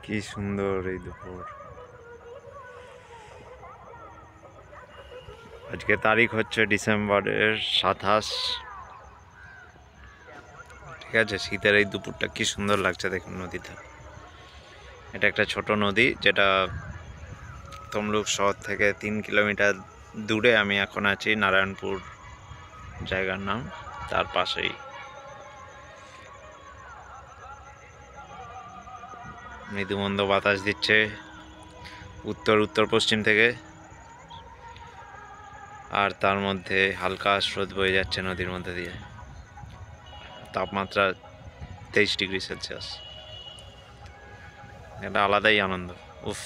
কি সুন্দর এই দুপুর। আজকে তারিখ হচ্ছে ডিসেম্বরের 27। ঠিক আছে, শীতের এই দুপুরটা কি সুন্দর লাগছে দেখুন নদীটা। এটা একটা ছোট নদী যেটা তমলুক শহর থেকে 3 কিলোমিটার দূরে। আমি এখন আছি নারায়ণপুর জায়গার নাম, তার পাশেই। মৃদুমন্দ বাতাস দিচ্ছে উত্তর পশ্চিম থেকে, আর তার মধ্যে হালকা স্রোত বয়ে যাচ্ছে নদীর মধ্যে দিয়ে। তাপমাত্রা 23 ডিগ্রি সেলসিয়াস। এটা আলাদাই আনন্দ। উফ।